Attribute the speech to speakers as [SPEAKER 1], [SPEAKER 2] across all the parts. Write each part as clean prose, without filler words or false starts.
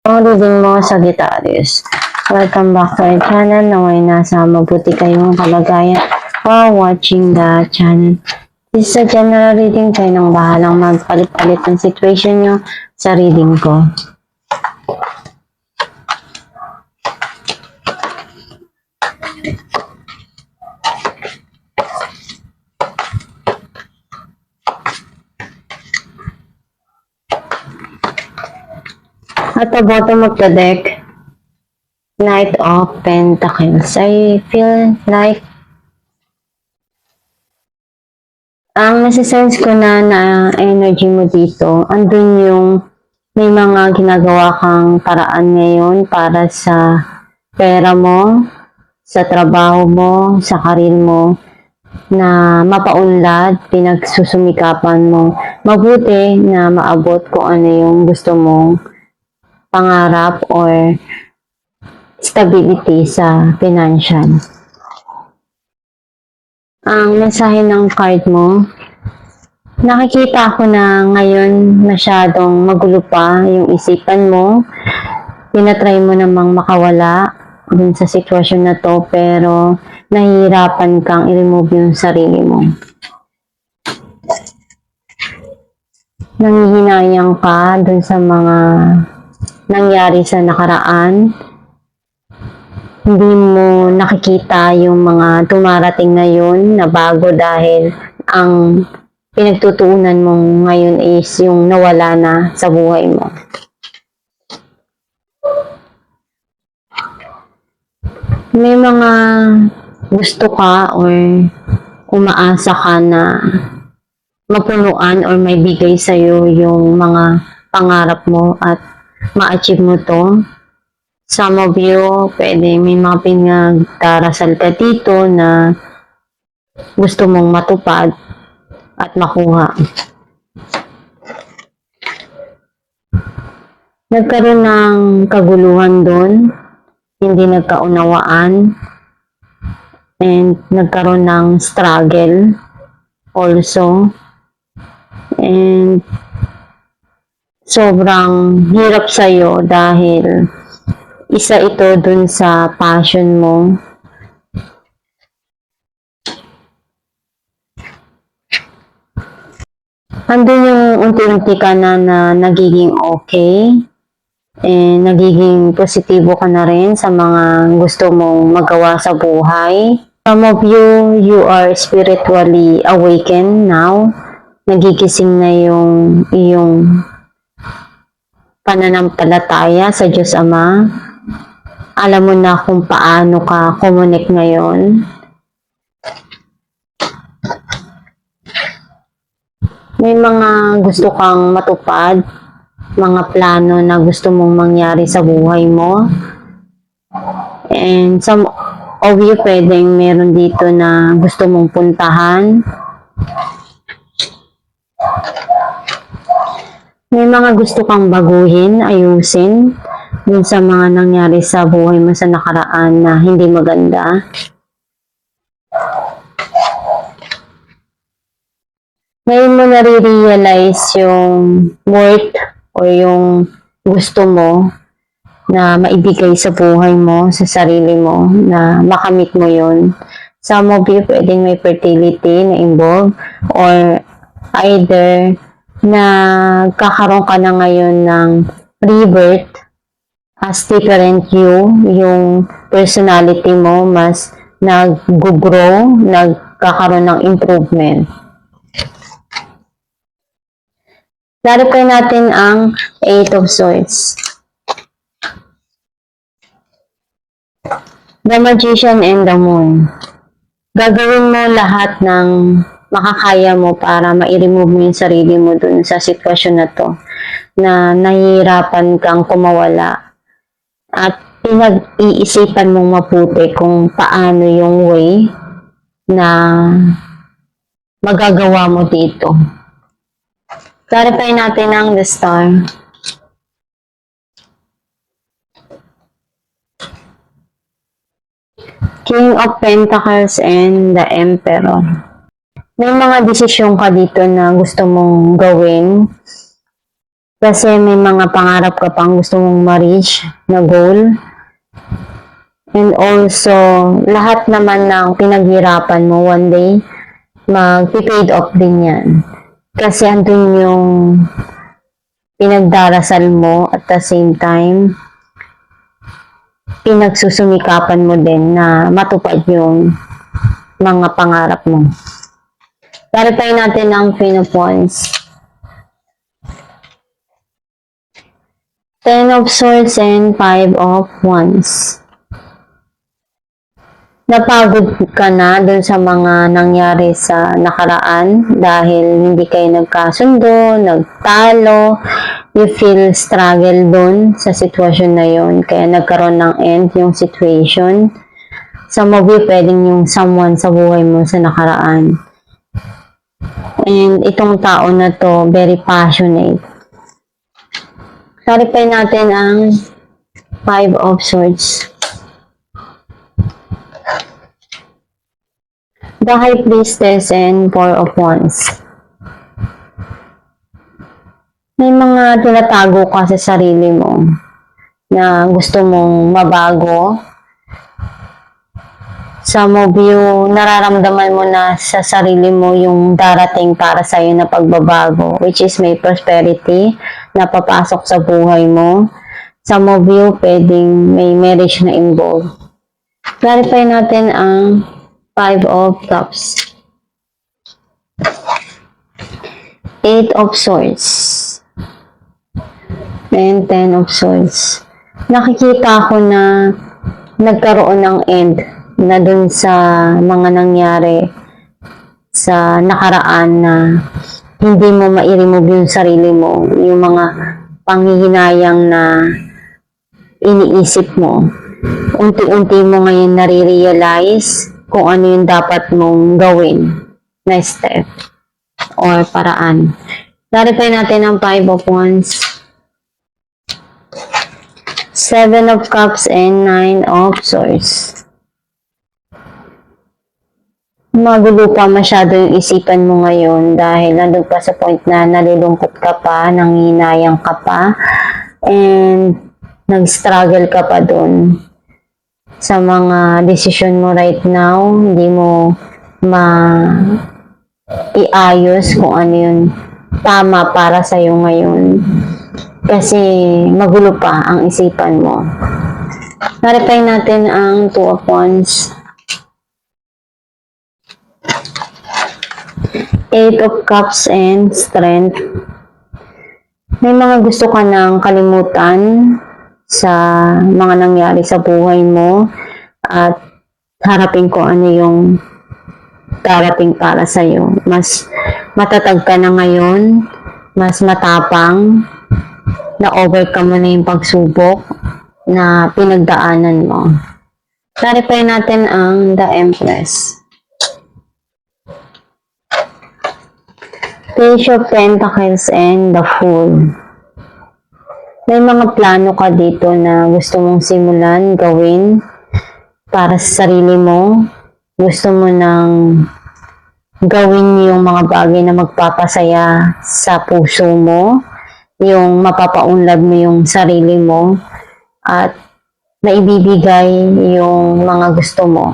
[SPEAKER 1] Ang reading mo, Sagittarius. Welcome back to our channel. Naway nasa mabuti kayong kalagayan while watching the channel. This is a general reading. Kayo nang bahalang magpalit-palit ng situation nyo sa reading ko. At the bottom of the deck, Knight of Pentacles. I feel like ang nasa-sense ko na energy mo dito, andun yung may mga ginagawa kang paraan ngayon para sa pera mo, sa trabaho mo, sa karir mo, na mapaunlad, pinagsusumikapan mo. Mabuti na maabot kung ano yung gusto mong pangarap or stability sa financial. Ang mensahe ng card mo, nakikita ko na ngayon masyadong magulo pa yung isipan mo. Tinatry mo namang makawala dun sa sitwasyon na to, pero nahihirapan kang i-remove yung sarili mo. Nanghihinayang ka dun sa mga nangyari sa nakaraan. Hindi mo nakikita yung mga dumarating na yun na bago dahil ang pinagtutuunan mo ngayon is yung nawala na sa buhay mo. May mga gusto ka or umaasa ka na mapunuan or may bigay sa'yo yung mga pangarap mo at ma-achieve mo to. Some of you, pwede may mga pinagdarasal ka dito na gusto mong matupad at makuha. Nagkaroon ng kaguluhan doon, hindi nagkaunawaan, and nagkaroon ng struggle also, and sobrang hirap sa'yo dahil isa ito dun sa passion mo. Andun yung unti-unti ka na nagiging okay, nagiging positibo ka na rin sa mga gusto mong magawa sa buhay. Some of you, you are spiritually awakened now. Nagigising na yung iyong pananampalataya sa Diyos Ama. Alam mo na kung paano ka connect ngayon. May mga gusto kang matupad, mga plano na gusto mong mangyari sa buhay mo. And some of you pwedeng meron dito na gusto mong puntahan. May mga gusto kang baguhin, ayusin dun sa mga nangyari sa buhay mo sa nakaraan na hindi maganda. Ngayon mo nare-realize yung worth o yung gusto mo na maibigay sa buhay mo, sa sarili mo, na makamit mo yun. Some of you pwedeng may fertility na involved or either na kakaroon ka na ngayon ng rebirth as different you, yung personality mo mas nag-grow, nagkakaroon ng improvement. Clarify natin ang 8 of Swords. The Magician and the Moon. Gagawin mo lahat ng makakaya mo para ma-remove mo yung sarili mo dun sa sitwasyon na to, na nahihirapan kang kumawala. At pinag-iisipan mong maputi kung paano yung way na magagawa mo dito. Clarify natin ang the Star. King of Pentacles and the Emperor. May mga desisyon ka dito na gusto mong gawin Kasi may mga pangarap ka pang gusto mong ma-reach na goal. And also, lahat naman ng pinaghirapan mo one day, mag-paid off din yan. Kasi andun yung pinagdarasal mo at the same time, pinagsusumikapan mo din na matupad yung mga pangarap mo. Clarify natin ang Queen of Wands. Ten of Swords and Five of Wands. Napagod ka na dun sa mga nangyari sa nakaraan dahil hindi kayo nagkasundo, nagtalo, you feel struggle dun sa sitwasyon na yun. Kaya nagkaroon ng end yung situation. Some of you, pwedeng yung someone sa buhay mo sa nakaraan. And itong tao na to, very passionate. Clarify natin ang Five of Swords. The High Priestess and Four of Wands. May mga tinatago ka sa sarili mo na gusto mong mabago. Some of you, nararamdaman mo na sa sarili mo yung darating para sa'yo na pagbabago, which is may prosperity na papasok sa buhay mo. Some of you, pwedeng may marriage na involved. Clarify natin ang Five of Cups. Eight of Swords. And Ten of Swords. Nakikita ko na nagkaroon ng end na dun sa mga nangyari sa nakaraan na hindi mo ma-remove yung sarili mo, yung mga panghihinayang na iniisip mo. Unti-unti mo ngayon nare-realize kung ano yung dapat mong gawin na step or paraan. Clarify natin ang Five of Wands, Seven of Cups, and Nine of Swords. Magulo pa masyado yung isipan mo ngayon dahil nandun pa sa point na nalulungkot ka pa, nanginayang ka pa, and nag-struggle ka pa dun sa mga decision mo right now. Hindi mo iayos kung ano yung tama para sa'yo ngayon kasi magulo pa ang isipan mo. Clarify natin ang Two of Wands, Eight of Cups, and Strength. May mga gusto ka nang kalimutan sa mga nangyari sa buhay mo at harapin ko ano yung darating para sa'yo. Mas matatag ka na ngayon, mas matapang, na-overcome mo na yung pagsubok na pinagdaanan mo. Clarify natin ang The Empress. Page of Pentacles and the Fool. May mga plano ka dito na gusto mong simulan, gawin para sa sarili mo. Gusto mo nang gawin yung mga bagay na magpapasaya sa puso mo, yung mapapaunlad mo yung sarili mo, at naibibigay yung mga gusto mo.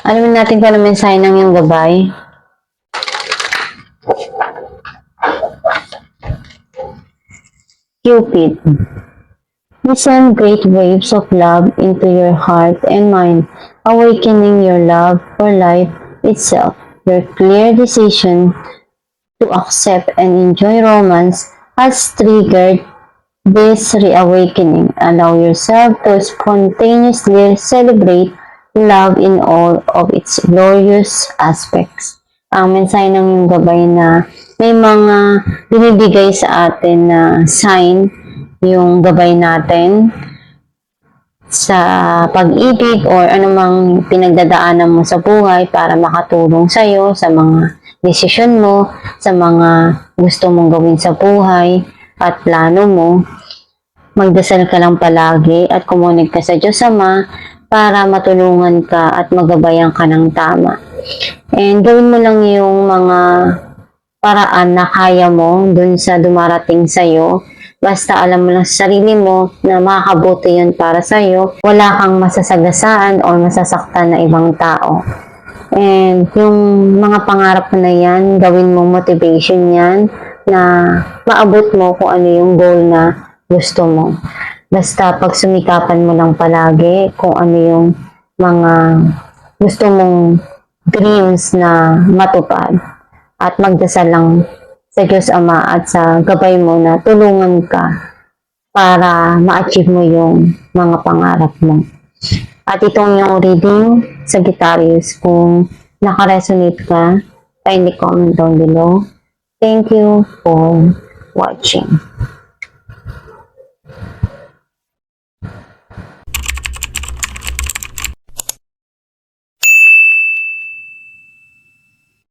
[SPEAKER 1] Alamin natin kung ano mensahe ng iyong gabay. Cupid. We send great waves of love into your heart and mind, awakening your love for life itself. Your clear decision to accept and enjoy romance has triggered this reawakening. Allow yourself to spontaneously celebrate love in all of its glorious aspects. Ang mensahe ng iyong gabay na may mga binibigay sa atin na sign yung gabay natin sa pag-ibig or anumang pinagdadaanan mo sa buhay para makatulong sa'yo sa mga desisyon mo, sa mga gusto mong gawin sa buhay at plano mo. Magdasal ka lang palagi at kumunig ka sa Diyos Ama para matulungan ka at magabayan ka ng tama. And gawin mo lang yung mga paraan na kaya mo dun sa dumarating sa'yo. Basta alam mo lang sa sarili mo na makakabuti yun para sa'yo. Wala kang masasagasaan o masasaktan na ibang tao. And yung mga pangarap mo na yan, gawin mong motivation yan na maabot mo kung ano yung goal na gusto mo. Basta pag sumikapan mo lang palagi kung ano yung mga gusto mong dreams na matupad at magdasal lang sa Diyos Ama at sa gabay mo na tulungan ka para ma-achieve mo yung mga pangarap mo. At itong yung reading Sagittarius, kung naka-resonate ka, kindly comment down below. Thank you for watching.